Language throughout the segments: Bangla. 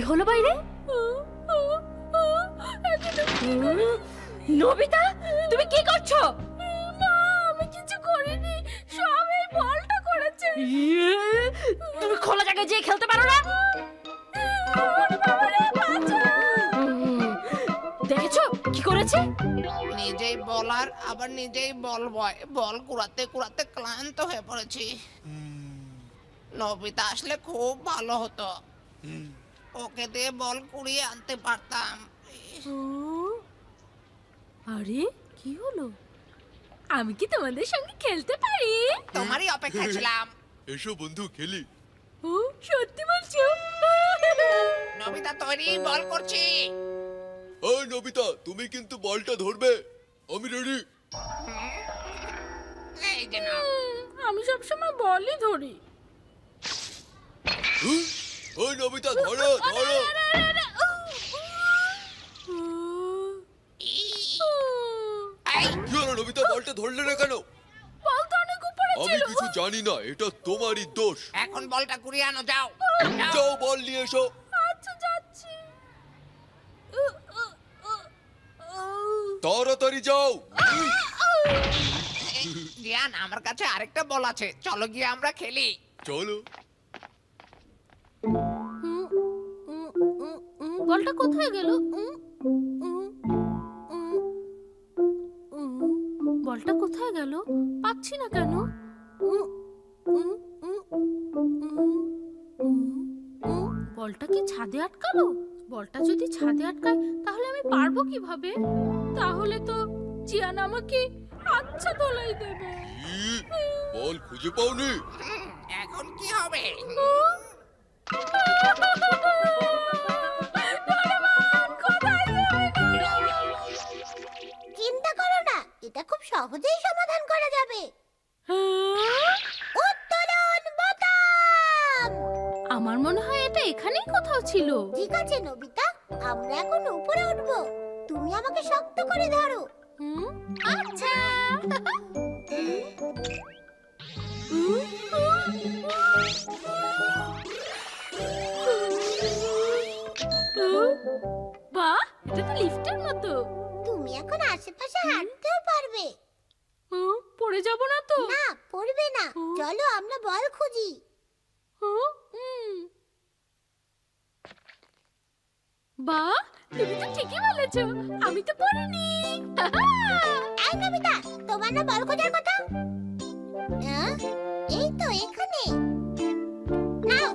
হলো বাইরে? নবিতা, তুমি কি করছো? মা, আমি কিছু করিনি, সব এই বলটা করেছে। তুমি খোলা জায়গায় যেয়ে খেলতে পারো না? দেখেছো কি করেছে? নিজেই বলার আবার নিজেই বল বয়, বল কুড়াতে কুড়াতে ক্লান্ত হয়ে পড়েছি। নবিতা আসলে খুব ভালো হতো, ওকে দিয়ে বল কুড়িয়ে আনতে পারতাম। আরে কি হলো? আমি কি তোমাদের সঙ্গে খেলতে পারি? তোমারই অপেক্ষা ছিলাম। এসো বন্ধু খেলি। ও, সত্যি বলছো? নবিতা তৈরি, বল করছি। ওই নবিতা, তুমি কিন্তু বলটা ধরবে। আমি রেডি। এই যে নাও। আমি সবসময় বলই ধরি। ওই নবিতা ধরো ধরো। এই, কি হলো নবিতা, বলটা ধরলে না কেন? বল তো অনেক উপরে আমি ছিল। কিছু জানি না, এটা তোমারই দোষ। এখন বলটা কুড়িয়ে আনো, যাও যাও। যাও বল নিয়ে এসো। আচ্ছা, যাচ্ছি। তাড়াতাড়ি যাও। জিয়ান, আমার কাছে আরেকটা বল আছে, চলো গিয়ে আমরা খেলি। চলো। বলটা কোথায় গেল? বলটা কোথায় গেল? পাচ্ছি না কেন? বলটা কি ছাদে আটকালো? বলটা যদি ছাদে আটকায় তাহলে আমি পারবো কিভাবে? তাহলে তো জিয়ান আমাকে আচ্ছা ধোলাই দেবে। বল খুঁজে পাওনি? এখন কি হবে? চিন্তা করো না, এটা খুব সহজেই সমাধান করা যাবে। উত্তোলন বোতাম। আমার মনে হয় এটা এখানেই কোথাও ছিল। ঠিক আছে নবিতা, আমরা এখন উপরে উঠবো, তুমি আমাকে শক্ত করে ধরো। আচ্ছা। বাহ, এটা তো লিফটের মতো। তুমি এখন আশেপাশে হাঁটতেও পারবে। পড়ে যাব না তো? না, পড়বে না। চলো আমরা বল খুঁজি। বাহ, তুমি তো ঠিকই বলেছো, আমি তো পড়িনি। এই নবিতা, তোমার না বল খোঁজার কথা? এই তো এখানে। নাও।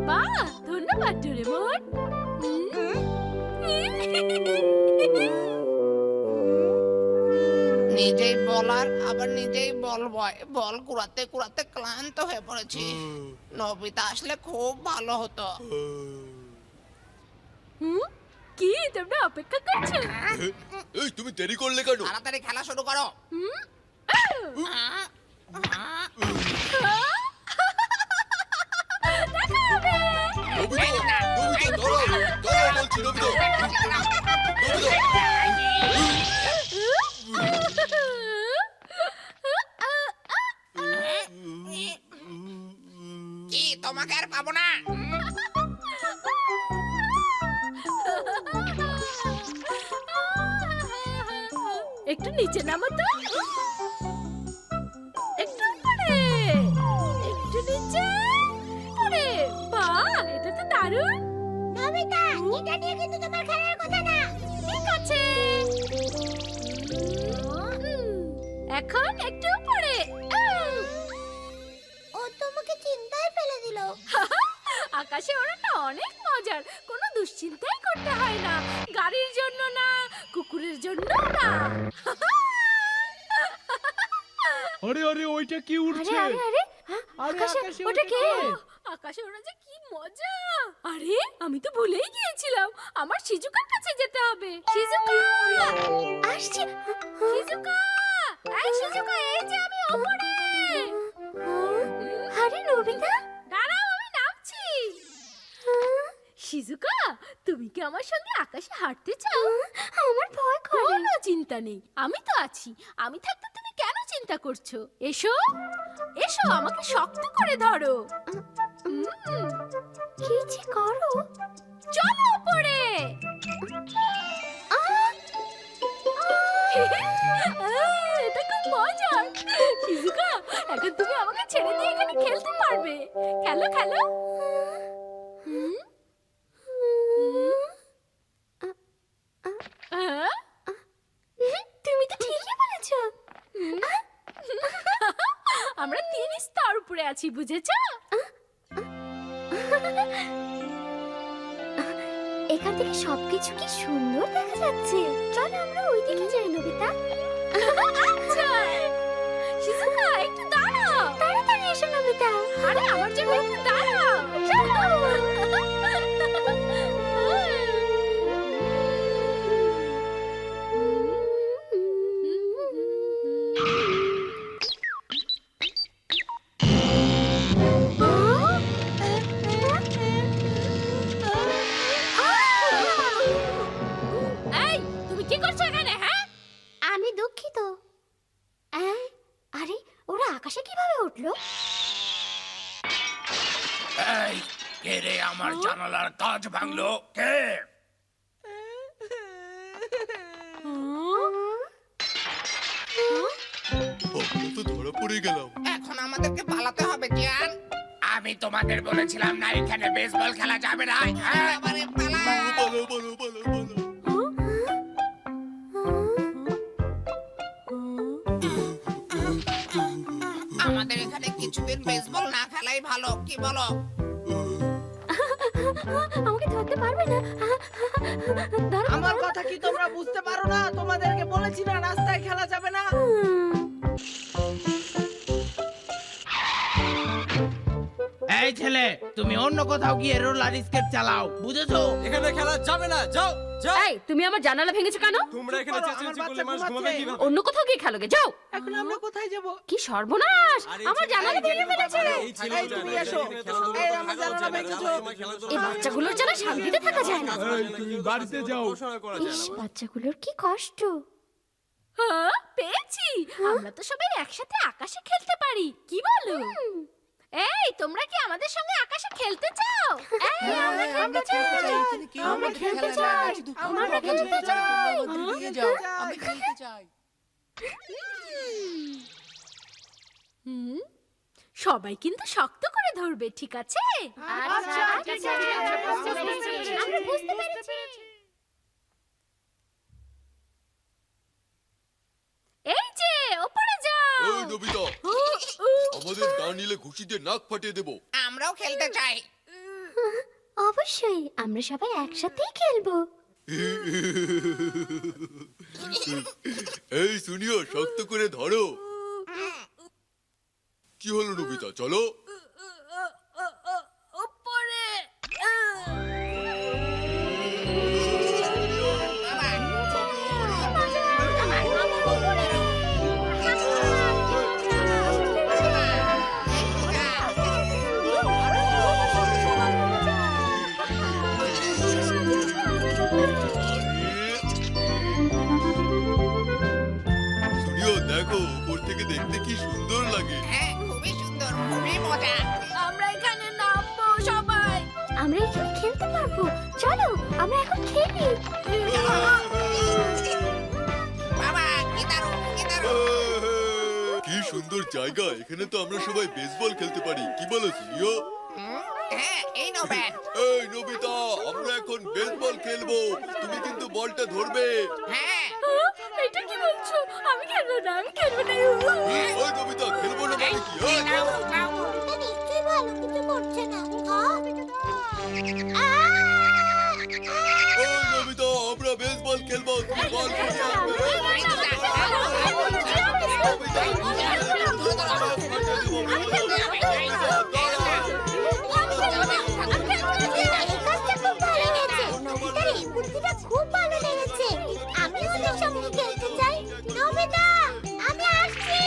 বাহ, ধন্যবাদ ডোরেমন। নিজেই বলার আবার নিজেই বল বয়, বল কুড়াতে কুড়াতে ক্লান্ত হয়ে পড়েছি। নবিতা আসলে খুব ভালো হতো। কি তোমরা অপেক্ষা করছো? এই তুমি দেরি করলে কেন? তাড়াতাড়ি খেলা শুরু করো। নবিতা, নবিতা দাঁড়াও, দাঁড়াও বলছি নবিতা। নবিতা, কি তোমাকে আর পাবো না? একটু নিচে নামো তো। একটু উপরে, একটু নিচে, উপরে। বাহ, এটা তো দারুণ। নবিতা, এটা নিয়ে কিন্তু তোমার খেলার কথা না। ঠিক আছে। এখন একটু উপরে। ও তোমাকে চিন্তায় ফেলে দিল। আকাশে ওড়াটা অনেক মজার, কোনো দুশ্চিন্তাই করতে হয় না। গাড়ির জন্য না, কুকুরের জন্য না। আরে আরে ওইটা কি উড়ছে? আরে আরে আরে আকাশে আকাশে ওটা কে? কে? আকাশে ওড়া যে কি মজা! আরে আমি তো ভুলেই গিয়েছিলাম, আমার শিজুকার কাছে যেতে হবে। শিজুকা আসছে। শিজুকা, এই শিজুকা, এই যে আমি ওপরে। আরে নবিতা, দাঁড়াও, আমি নামছি। শিজুকা, তুমি কি আমার সঙ্গে আকাশে হাঁটতে চাও? আমার ভয় করে। কোনো চিন্তা নেই, আমি তো আছি। আমি থাকতে তুমি কেন চিন্তা করছো? এসো এসো, আমাকে শক্ত করে ধরো। কি যে করো? চলো উপরে। এটা খুব মজার। শিজুকা, এখন তুমি আমাকে ছেড়ে দিয়ে এখানে খেলতে পারবে। খেলো খেলো। তুমি তো ঠিকই বলেছো। আমরা 3 স্তর উপরে আছি, বুঝেছো? এখান থেকে সবকিছু কি সুন্দর দেখা যাচ্ছে। চলো আমরা ওইদিকে যাই নবিতা। আচ্ছা শিজুকা, একটু দাঁড়াও। তাড়াতাড়ি এসো নবিতা। আরে আমার জন্য একটু দাঁড়াও। চলো। এই, তুমি কি করছো এখানে? হ্যাঁ, আমি দুঃখিত। আরে ওরা আকাশে কিভাবে উঠলো? এই কে রে আমার জানালার কাঁচ ভাঙলো? কে? আমরা তো ধরা পড়ে গেলাম। এখন আমাদেরকে পালাতে হবে জিয়ান। আমি তোমাদের বলেছিলাম না এখানে বেসবল খেলা যাবে না। হ্যাঁ? এবারে পালা। পালাও, পালাও, পালাও, পালাও। আমাদের এখানে কিছুদিন বেসবল না খেলাই ভালো, কি বলো? আমাকে ধরতে পারবে না। দাঁড়াও, আমার কথা কি তোমরা বুঝতে পারো না? তোমাদেরকে বলেছি না রাস্তায় খেলা যাবে না। এই ছেলে, তুমি অন্য কোথাও গিয়ে রোলার স্কেট চালাও, বুঝেছো? এখানে খেলা যাবে না, যাও যাও। এই, তুমি আমার জানালা ভেঙেছো কেন? তোমরা এখানে চুপ করো, চেঁচামেচি আমার করলে বাচ্চা মানুষ ঘুমাবে ঘুমাচ্ছে। কিভাবে? অন্য কোথাও গিয়ে খেলোগে, যাও। এখন আমরা কোথায় যাব? কি সর্বনাশ, আরে আমার এই জানালা ভেঙে ফেলেছে। এই ছেলে এই তুমি এসো। এই আমার জানালা ভেঙেছো। এই বাচ্চাগুলোর যেন শান্তিতে থাকা যায় না। এই, তুমি বাড়িতে যাও। ইস, বাচ্চাগুলোর কি কষ্ট। হ্যাঁ, পেয়েছি। আমরা তো সবাই একসাথে আকাশে খেলতে পারি, কি বলো? এই, তোমরা কি আমাদের সঙ্গে আকাশে খেলতে চাও? এই, আমরা খেলতে চাই। আমরা খেলতে চাই। আমরা খেলতে চাই। আমি খেলতে চাই। সবাই কিন্তু শক্ত করে ধরবে, ঠিক আছে? আচ্ছা, ঠিক আছে। আমরা বুঝতে পেরেছি। এই যে উপরে যাও। এই নবিতা, আমাদের না নিলে ঘুষি দিয়ে নাক ফাটিয়ে দেবো। আমরাও খেলতে চাই। অবশ্যই আমরা সবাই একসাথেই খেলবো। এই শুনিও, শক্ত করে ধরো। কি হলো নবিতা, চলো। উপরে। শুনিও, দেখো উপর থেকে দেখতে কি সুন্দর লাগে। হ্যাঁ, খুবই সুন্দর, খুবই মজা। আমরা এখানে নামবো সবাই। আমরা এখানে খেলতে পারবো। চলো আমরা এখন খেলি। বাবা, কি দারুণ, কি দারুণ। কি সুন্দর জায়গা, এখানে তো আমরা সবাই বেসবল খেলতে পারি, কি বলো শুনিও? হ্যাঁ, এই নো ব্যাট। এই নবিতা, আমরা এখন বেসবল খেলবো, তুমি কিন্তু বলটা ধরবে। হ্যাঁ, এটা কি বলছো? আমি খেলবো না, আমি খেলবো না। ওই নবিতা, খেলবো না মানে কি? এই, নাও, নাও। এটা নিশ্চয়ই ভালো কিছু করছে না। ওই নবিতা, আমরা বেসবল খেলবো, তুমি বল ফিরিয়ে আনবে। খুব ভালো লেগেছে। আমি ওদের সঙ্গে খেলতে চাই। নবিতা, আমি আসছি।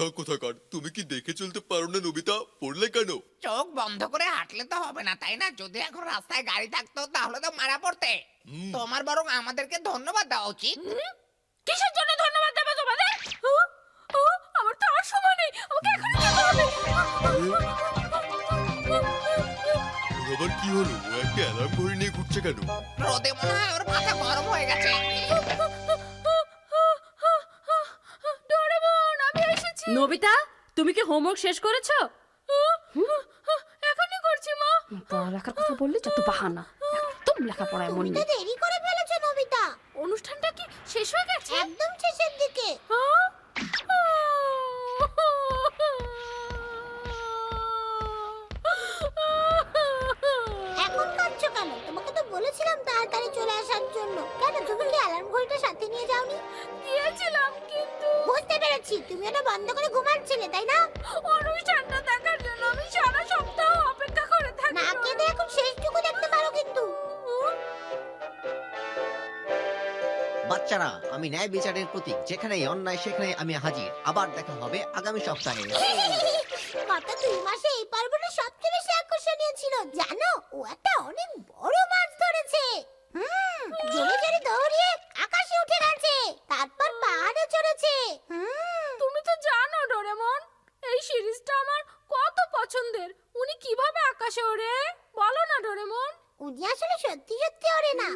গাধা কোথাকার, তুমি কি দেখে চলতে পারো না নবিতা? পড়লে কেন? চোখ বন্ধ করে হাঁটলে তো হবে না, তাই না? যদি এখন রাস্তায় গাড়ি থাকতো তাহলে তো মারা পড়তে। তোমার বরং আমাদেরকে ধন্যবাদ দেওয়া উচিত। কিসের জন্য ধন্যবাদ দেবো তোমাদের? আমার তো আর সময় নেই, আমাকে এখনই যেতে হবে। ওর আবার কি হলো? ও একটা অ্যালার্ম ঘড়ি নিয়ে ঘুরছে কেন? রোদে মনে হয় ওর মাথা গরম হয়ে গেছে। ডোরেমন, আমি এসেছি। নবিতা, তুমি কি হোমওয়ার্ক শেষ করেছো? এখনই করছি মা। পড়ালেখার কথা বললে যত বাহানা, একদম লেখাপড়ায় মন তুমি তো নেই। দেরি করে ফেলেছো নবিতা। অনুষ্ঠানটা কি শেষ হয়ে গেছে? একদম শেষের দিকে। এখন কাঁদছো কেন? তোমাকে তো বলেছিলাম তাড়াতাড়ি চলে আসার জন্য। কেন, তুমি কি অ্যালার্ম ঘড়িটা সাথে নিয়ে যাওনি? গিয়েছিলাম, কিন্তু বুঝতে পেরেছি, তুমি ওটা বন্ধ করে ঘুমাচ্ছিলে, তাই না? অনুষ্ঠানটা দেখার জন্য আমি সারা সপ্তাহ অপেক্ষা করে থাকি। না কেঁদে এখন শেষটুকু দেখতে পারো কিন্তু। বাচ্চারা, আমি ন্যায় বিচারের প্রতীক। যেখানেই অন্যায় সেখানেই আমি হাজির। আবার দেখা হবে আগামী সপ্তাহে। গত 2 মাসে এই পর্বটা সবচেয়ে বেশি আকর্ষণীয় ছিল। জানো, ও একটা অনেক বড় মাছ ধরেছে। জোরে জোরে দৌড়িয়ে আকাশে উঠে গেছে, তারপর পাহাড়ে চড়েছে। তুমি তো জানো ডোরেমন, এই সিরিজটা আমার কত পছন্দের। উনি কিভাবে আকাশে ওড়ে বলো না ডোরেমন? উনি আসলে সত্যি সত্যি ওড়ে না।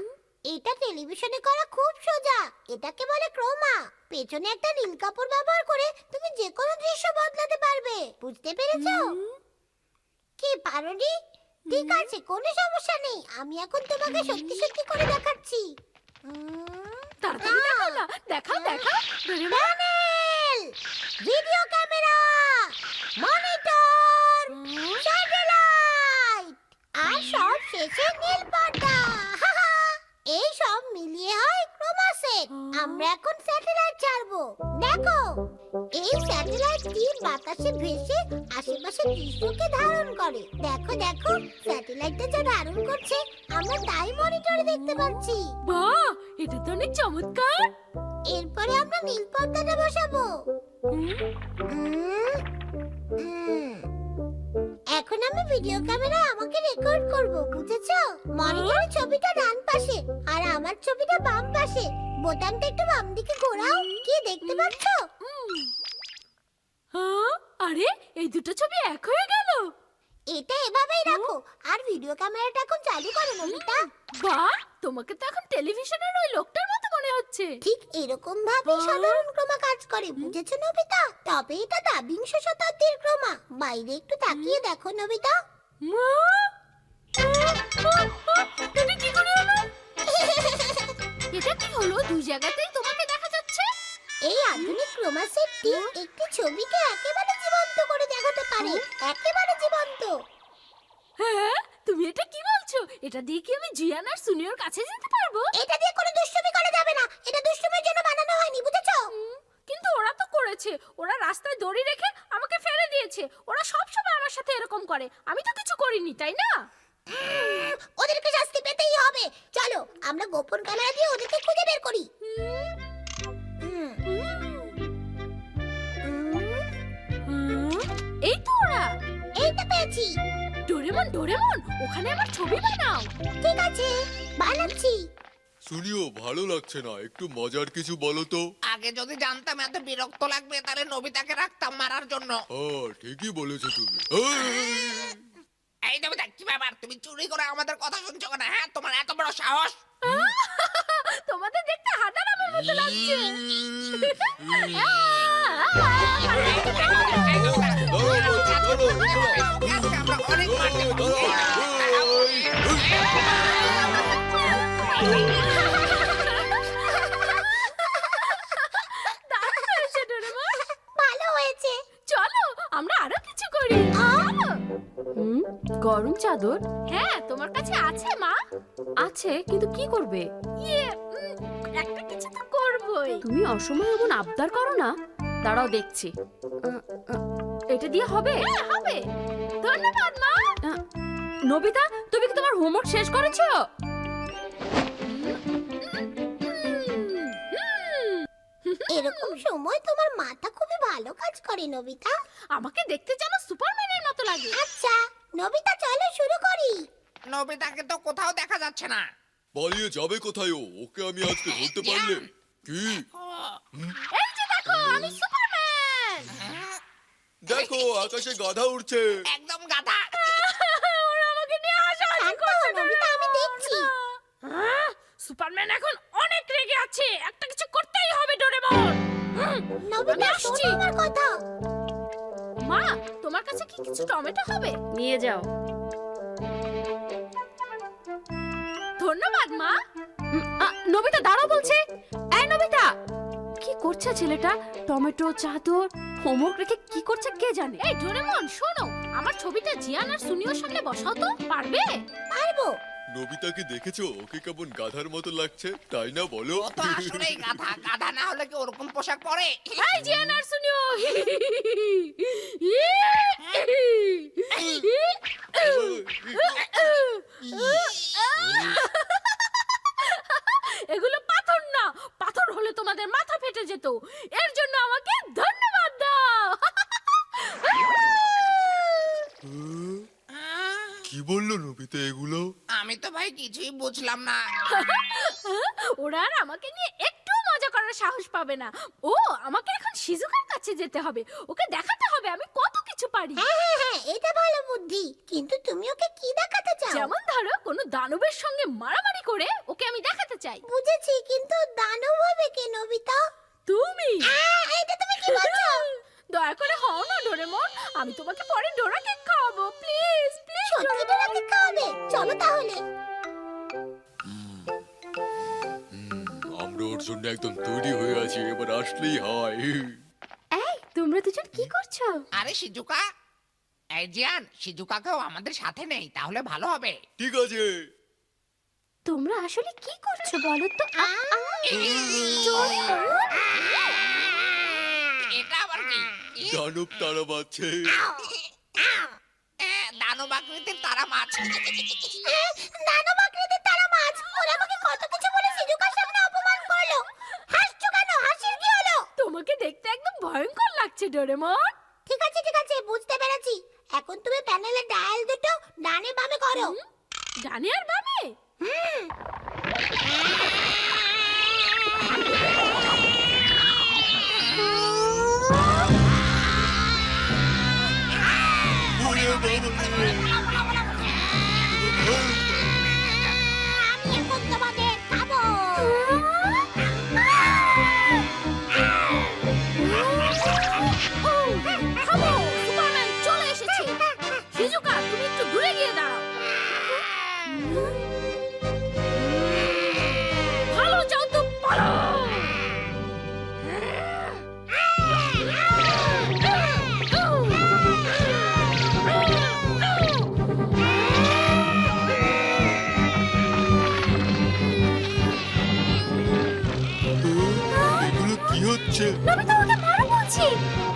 এটা টেলিভিশনে করা খুব সোজা। এটাকে বলে ক্রোমা। পেছনে একটা নীল কাপড় ব্যবহার করে তুমি যে কোনো দৃশ্য বদলাতে পারবে। বুঝতে পেরেছো? কি পারোনি? ঠিক আছে, কোনো সমস্যা নেই। আমি এখন তোমাকে সত্যি সত্যি করে দেখাচ্ছি। তাড়াতাড়ি দেখাও না, দেখাও দেখাও। Panel, video camera, monitor, satellite, আর সব শেষে নীল পর্দা। এই সব মিলিয়ে হয় ক্রোমা সেট। আমরা এখন স্যাটেলাইট ছাড়বো। দেখো, এই স্যাটেলাইটটি বাতাসে ভেসে আশেপাশের দৃশ্যকে ধারণ করে। দেখো দেখো, স্যাটেলাইটটা যা ধারণ করছে আমরা তাই মনিটরে দেখতে পাচ্ছি। বাহ, এটা তো অনেক চমৎকার। এরপরে আমরা নীল পর্দাটা বসাবো। এখন আমি ভিডিও ক্যামেরায় আমাকে রেকর্ড করব, বুঝেছো? মনিটরের ছবিটা ডান পাশে আর আমার ছবিটা বাম পাশে। বোতামটা একটু বাম দিকে ঘোরাও। কি দেখতে পাচ্ছ? আরে, এই দুটো ছবি এক হয়ে গেল। এটা এভাবেই রাখো আর ভিডিও ক্যামেরাটা এখন চালু করো নমিতা। বাহ, তোমাকে তো এখন টেলিভিশনের ওই লোকটার মতো মনে হচ্ছে। ঠিক এরকম ভাবে সাধারণ ক্রোমা কাজ করে, বুঝেছো নবিতা? তবে এটা ২বিংশ শতাব্দীর ক্রোমা। বাইরে একটু তাকিয়ে দেখো নবিতা। মা, এটা কি করে হলো? এটা কি হলো? দুই জায়গাতেই তোমাকে দেখা যাচ্ছে। এই আধুনিক ক্রোমা সেটটি একটি ছবিকে একেবারে জীবন্ত করে দেখাতে পারে। একেবারে জীবন্ত। হ্যাঁ, তুমি এটা কি বলছো? এটা দিয়ে কি আমি জিয়ান আর সুনিয়র কাছে যেতে পারবো? এটা দিয়ে কোনো দুষ্টুমি করা যাবে না। এটা দুষ্টুমির জন্য বানানো হয়নি, বুঝেছো? কিন্তু ওরা তো করেছে। ওরা রাস্তায় দড়ি রেখে আমাকে ফেলে দিয়েছে। ওরা সব সময় আমার সাথে এরকম করে। আমি তো কিছু করিনি, তাই না? ওদেরকে শাস্তি পেতেই হবে। চলো আমরা গোপন ক্যামেরা দিয়ে ওদেরকে খুঁজে বের করি। এই তো ওরা। এইটা পেয়েছি। ডোরেমন, ডোরেমন, ওখানে আমার ছবি বানাও। ঠিক আছে, বানাচ্ছি। শুনিও, ভালো লাগছে না, একটু মজার কিছু বলো তো। আগে যদি জানতাম এত বিরক্ত লাগবে তাহলে নবিতাকে রাখতাম মারার জন্য। ঠিকই বলেছো তুমি। এই নবিতা, কি ব্যাপার? তুমি চুরি করে আমাদের কথা শুনছো কেন? হ্যাঁ, তোমার এত বড় সাহস? তোমাদের দেখতে হাদারামের মতো লাগছে। আমরা অনেক মারতে দারুণ হয়েছে ডোরেমন। ভালো হয়েছে। চলো আমরা আরো কিছু করি। গরম চাদর হ্যাঁ, তোমার কাছে আছে মা? আছে, কিন্তু কি করবে? একটা কিছু তো করবই। তুমি অসময়ে এমন আবদার করো না। দাঁড়াও দেখছি। এটা দিয়ে হবে? হ্যাঁ, হবে। ধন্যবাদ মা। নবিতা, তুমি কি তোমার হোমওয়ার্ক শেষ করেছো? এরকম সময় তোমার মাথা খুবই ভালো ভালো কাজ করে নবিতা। আমাকে দেখতে যেন সুপারম্যানের মতো লাগে। আচ্ছা নবিতা চলো শুরু করি। নবিতাকে তো কোথাও দেখা যাচ্ছে না। পালিয়ে যাবে কোথায় ও? ওকে আমি আজকে ধরতে পারলে কি? এই যে দেখো আমি সুপারম্যান। দেখো আকাশে গাধা উড়ছে। একদম গাধা। ওরা আমাকে নিয়ে হাসাহাসি শান্ত হও, করছে নবিতা, আমি দেখছি। সুপারম্যান এখন অনেক রেগে আছে, একটা কিছু করতেই হবে ডোরেমন। নবিতা আসছি। শোনো আমার কথা। মা তোমার কাছে কি কিছু টমেটো হবে? নিয়ে যাও। ধন্যবাদ মা। নবিতা দাঁড়াও বলছে। এই নবিতা, কি করছে ছেলেটা? টমেটো, চাদর, হোমওয়ার্ক রেখে কি করছে কে জানে? এই ডোরেমন শোনো, আমার ছবিটা জিয়ান আর সুনিওর সামনে বসাও তো, পারবে? পারবো। নবিতাকে দেখেছো? ওকে কেমন গাধার মতো লাগছে, তাই না বলো? ও তো আসলেই গাধা। গাধা না হলে কি ওরকম পোশাক পরে? এই জিয়ান আর সুনিও। এগুলো পাথর না, পাথর হলে তোমাদের মাথা ফেটে যেত। এর জন্য আমাকে ধন্যবাদ দাও। কি বললো নবিতা এগুলো? আমি তো ভাই কিছুই বুঝলাম না। ওরা আর আমাকে নিয়ে একটু মজা করার সাহস পাবে না। ও আমাকে এখন শিজুকার কাছে যেতে হবে, ওকে দেখাতে হবে আমি কত কিছু পারি। হ্যাঁ হ্যাঁ হ্যাঁ, এটা ভালো বুদ্ধি। কিন্তু তুমি ওকে কি দেখাতে চাও? যেমন ধরো কোনো দানবের সঙ্গে মারামারি করে ওকে আমি দেখাতে চাই। বুঝেছি, কিন্তু দানব হবে কে নবিতা? তুমি এটা তুমি কি বলছো? দয়া করে হও না ডোরেমন, আমি তোমাকে পরে ডোরা কেক খাওয়াবো। Please please. সত্যি ডোরাকে খাওয়াবে? চলো তাহলে। আমরা ওর জন্য একদম তৈরি হয়ে আছি, এবার আসলেই হয়। এই তোমরা দুজন কি করছো? আরে শিজুকা, এই জিয়ান, শিজুকাকেও আমাদের সাথে নেই, তাহলে ভালো হবে। ঠিক আছে। তোমরা আসলে কি করছো বলো তো? এটা আবার কি? দানব তারা বাচ্ছে। দানব আকৃতির তারা মাছ। দানব আকৃতির তারা মাছ। ওরা আমাকে কত কিছু বলে শিজুকার সামনে অপমান করলো। হাসছো কেন? হাসির কি হলো? তোমাকে দেখতে একদম ভয়ঙ্কর লাগছে ডোরেমন। ঠিক আছে, বুঝতে পেরেছি। এখন তুমি প্যানেলের ডায়াল দুটো ডানে বামে করো। ডানে আর বামে? ওরে বাবা রে। আমি এখন তোমাদের খাবো। থামো, সুপারম্যান চলে এসেছে। শিজুকা তুমি একটু দূরে গিয়ে দাঁড়াও। ভালো যাও তো পালাও। এগুলো কি হচ্ছে? নবিতা ওকে মারো বলছি।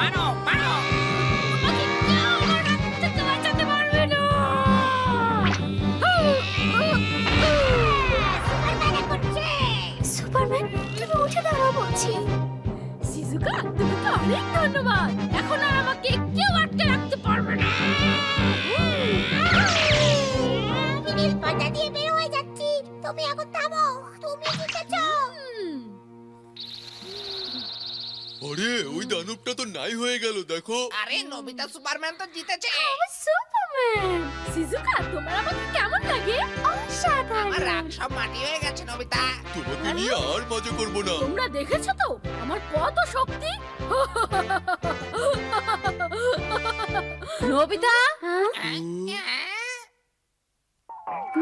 মারো মারো। আমাকে কেউ আমার হাত থেকে বাঁচাতে পারবে না। সুপারম্যান করছে। সুপারম্যান তুমি উঠে দাঁড়াও বলছি। শিজুকা তোমাকে অনেক ধন্যবাদ, এখন আর আমাকে কেউ আটকে রাখতে পারবে না। আমি নীল পর্দা দিয়ে বের হয়ে যাচ্ছি। তুমি এখন থামো। তুমি জিতেছো। আরে ওই দানবটা তো নাই হয়ে গেল, দেখো। আরে নবিতা সুপারম্যান তো জিতেছে। সুপারম্যান। শিজুকা তোমার আমাকে কেমন লাগে? আমার রাগ সব মাটি হয়ে গেছে নবিতা। তোমাকে নিয়ে আর মজা করবো না। তোমরা দেখেছো তো আমার কত শক্তি? নবিতা, হ্যাঁ?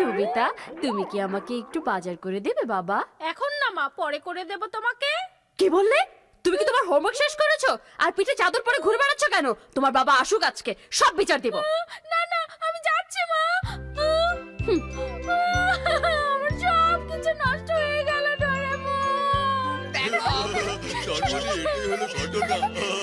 নবিতা তুমি কি আমাকে একটু বাজার করে দেবে বাবা? এখন না মা, পরে করে দেব তোমাকে। কি বললে? তুমি কি তোমার হোমওয়ার্ক শেষ করেছো আর পিঠে চাদর পরে ঘুরে বেড়াচ্ছ কেন? তোমার বাবা আসুক, আজকে সব বিচার দিব। না না আমি যাচ্ছি মা। আমার সব কিছু নষ্ট হয়ে গেল ডোরেমন। দেখো তার মানে এটাই হলো ঘটনা।